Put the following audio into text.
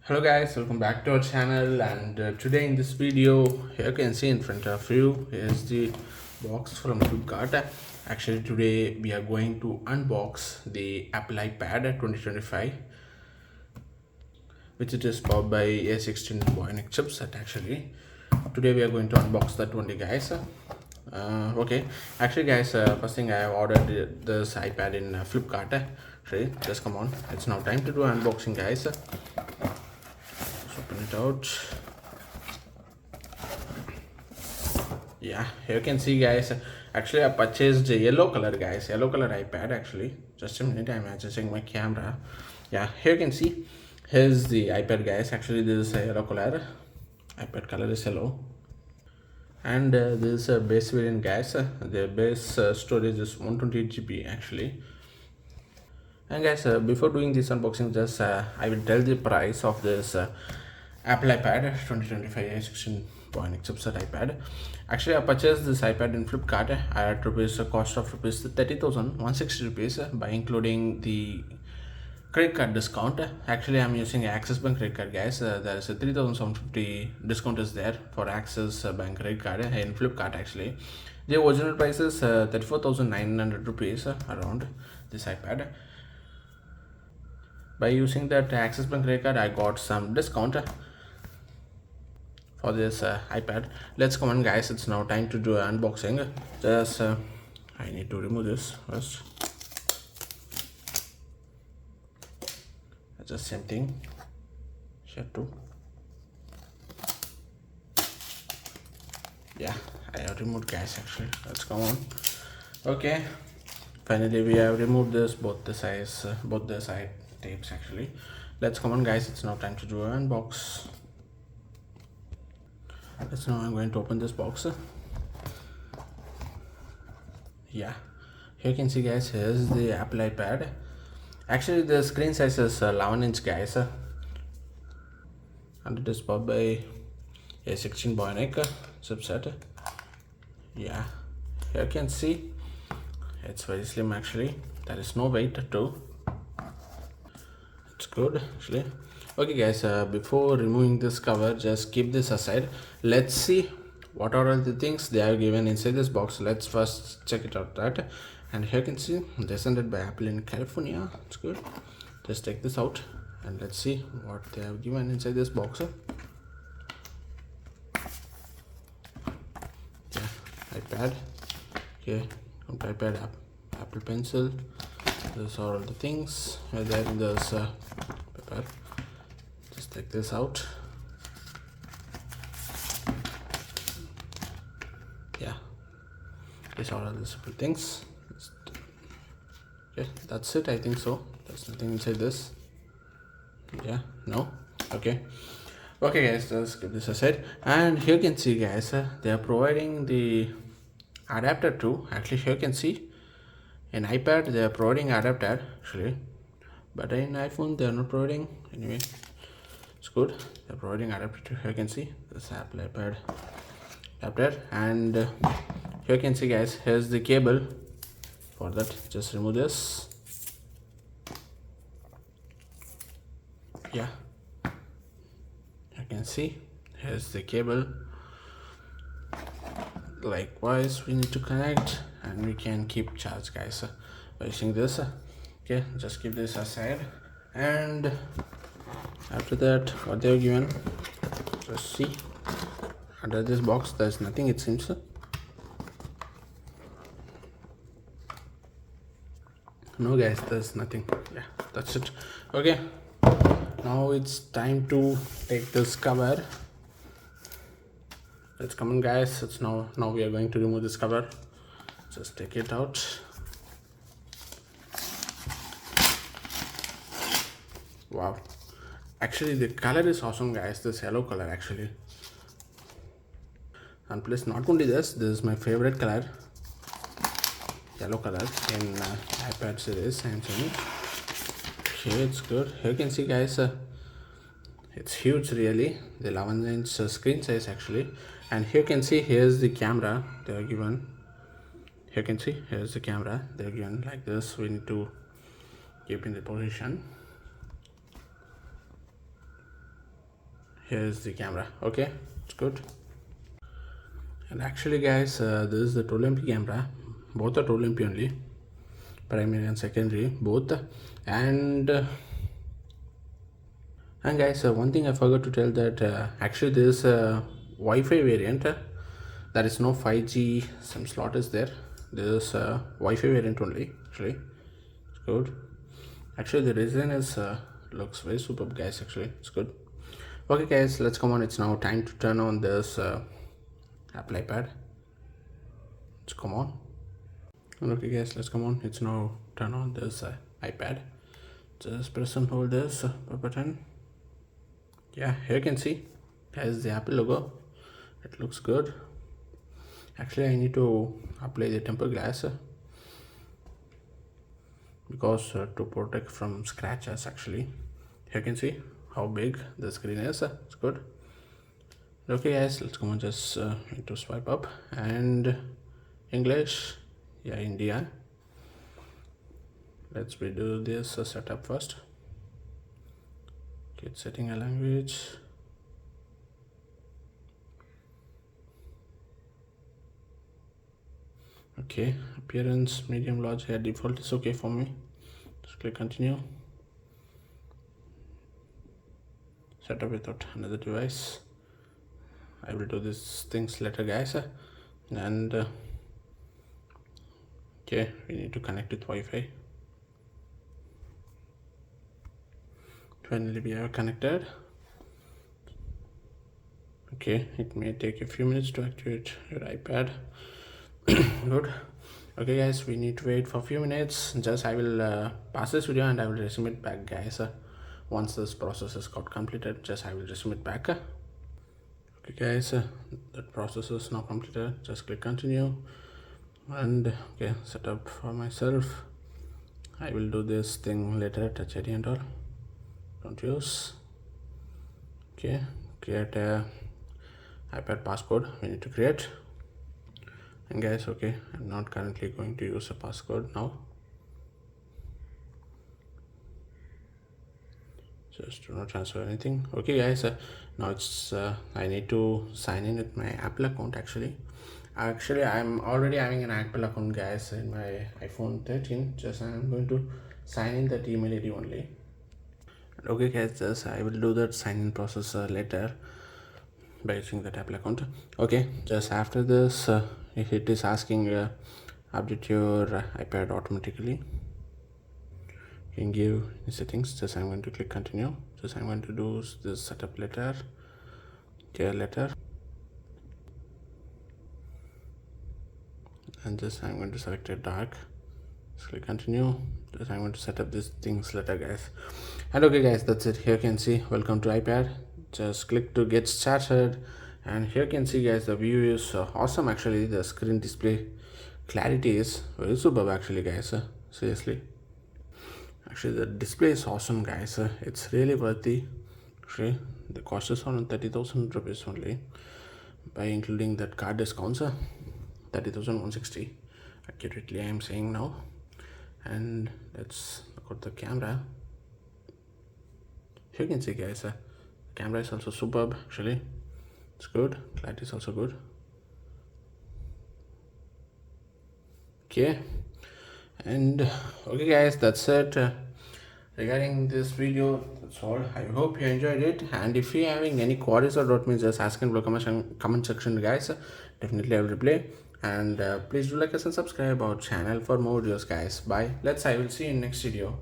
Hello guys, welcome back to our channel, and today in this video here you can see in front of you is the box from Flipkart. Actually today we are going to unbox the Apple iPad 2025, which it is powered by A16 Bionic chipset. Actually today we are going to unbox that only, guys. Okay, actually guys, first thing, I have ordered this iPad in Flipkart. Actually just come on, it's now time to do unboxing, guys. Open it out. Yeah, here you can see, guys, actually I purchased a yellow color, guys, yellow color iPad. Actually just a minute, I'm adjusting my camera. Yeah, here you can see, here's the iPad, guys. Actually this is a yellow color iPad, color is yellow, and this is a base variant, guys. The base storage is 128 GB actually. And guys, before doing this unboxing, just I will tell the price of this Apple iPad 2025 A16 Bionic chipset iPad. Actually I purchased this iPad in Flipkart. I had rupees a cost of rupees 30,160 rupees by including the credit card discount. Actually I'm using Axis Bank credit card, guys. There is a 3,750 discount is there for Axis Bank credit card in Flipkart. Actually the original price is 34,900 rupees around this iPad. By using that Axis Bank credit card I got some discount for this iPad. Let's come on, guys, it's now time to do an unboxing. Just I need to remove this first. Just same thing here too. Yeah, I have removed, guys. Actually let's come on. Okay, finally we have removed this, both the side tapes. Actually let's come on, guys, it's now time to do an unbox. So now I'm going to open this box. Yeah, here you can see, guys, here's the Apple iPad. Actually the screen size is 11-inch, guys, and it is powered by a 16 Bionic chipset. Yeah, here you can see it's very slim. Actually there is no weight too, it's good actually. Okay guys, before removing this cover, just keep this aside. Let's see what are all the things they have given inside this box. Let's first check it out that. And here you can see descended by Apple in California. It's good. Just take this out and let's see what they have given inside this box. Yeah, iPad. Okay, iPad, Apple Pencil. Those are all the things. And then there's paper. Just take this out. Yeah, these are all the simple things. Okay, that's it, I think so. There's nothing inside this. Yeah, no. Okay, guys, just keep this aside. And here you can see, guys, they are providing the adapter too. Actually here you can see in iPad they are providing adapter actually, but in iPhone they are not providing. Anyway, it's good, they're providing adapter too. Here you can see this Apple iPad adapter. And here you can see, guys, here's the cable for that. Just remove this. Yeah, you can see here's the cable. Likewise we need to connect and we can keep charge, guys, by using this. Okay, just keep this aside. And after that, what they've given, just see under this box there's nothing, it seems. No guys, there's nothing. Yeah, that's it. Okay, now it's time to take this cover. Let's come on, guys, it's now we are going to remove this cover. Just take it out. Wow, actually the color is awesome, guys, this yellow color actually. And plus not only this is my favorite color, yellow color in iPad series Samsung. Okay, it's good. Here you can see, guys, it's huge really, the 11-inch screen size actually. And here you can see here's the camera they are given. Here you can see here's the camera they're given like this. We need to keep in the position. Here's the camera. Okay, it's good. And actually guys, this is the 12 MP camera. Both are 12 MP only, primary and secondary both. And guys, one thing I forgot to tell that actually this Wi-Fi variant, there is no 5G SIM slot is there. This is Wi-Fi variant only. Actually, it's good. Actually, the design is looks very superb, guys. Actually, it's good. Okay, guys, let's come on. It's now time to turn on this Apple iPad. Let's come on. Okay, guys, let's come on. It's now turn on this iPad. Just press and hold this button. Yeah, here you can see has the Apple logo. It looks good. Actually, I need to apply the tempered glass because to protect from scratches. Actually, here you can see how big the screen is. It's good. Okay, guys, let's come on. Just need to swipe up and English. Yeah, India. Let's redo this setup first. Okay, setting a language. Okay, appearance medium large. Yeah, default is okay for me. Just click continue. Setup without another device. I will do these things later, guys. And okay, we need to connect with Wi-Fi. Finally, we are connected. Okay, it may take a few minutes to activate your iPad. Good. Okay, guys, we need to wait for a few minutes. Just I will pass this video and I will resume it back, guys. Once this process is got completed, just I will resume it back. Okay, guys, that process is now completed. Just click continue and okay, set up for myself. I will do this thing later. Touch ID and all. Don't use. Okay, create a iPad passcode. We need to create. And guys, okay, I'm not currently going to use a passcode now. Just do not transfer anything. Okay, guys, now it's I need to sign in with my Apple account. Actually, I'm already having an Apple account, guys, in my iPhone 13. Just I'm going to sign in that email ID only. Okay, guys, just I will do that sign in process later by using that Apple account. Okay, just after this, if it is asking update your iPad automatically, you can give the settings. Just I'm going to click continue. Just I'm going to do this setup later. Okay, later, and just I'm going to select a dark. Just click continue. Just I'm going to set up these things later, guys. And okay, guys, that's it. Here you can see welcome to iPad. Just click to get started, and here you can see, guys, the view is awesome. Actually, the screen display clarity is very superb. Actually, guys, seriously, actually the display is awesome, guys. It's really worthy. Actually, the cost is around 30,000 rupees only by including that card discounts. 30,160 accurately I am saying now. And let's look at the camera. You can see, guys, the camera is also superb. Actually, it's good. Clarity is also good. Okay, and okay, guys, that's it regarding this video. That's all. I hope you enjoyed it, and if you're having any queries or doubt, means just ask in the comment section, guys. Definitely I will reply. And please do like us and subscribe our channel for more videos, guys. Bye. I will see you in next video.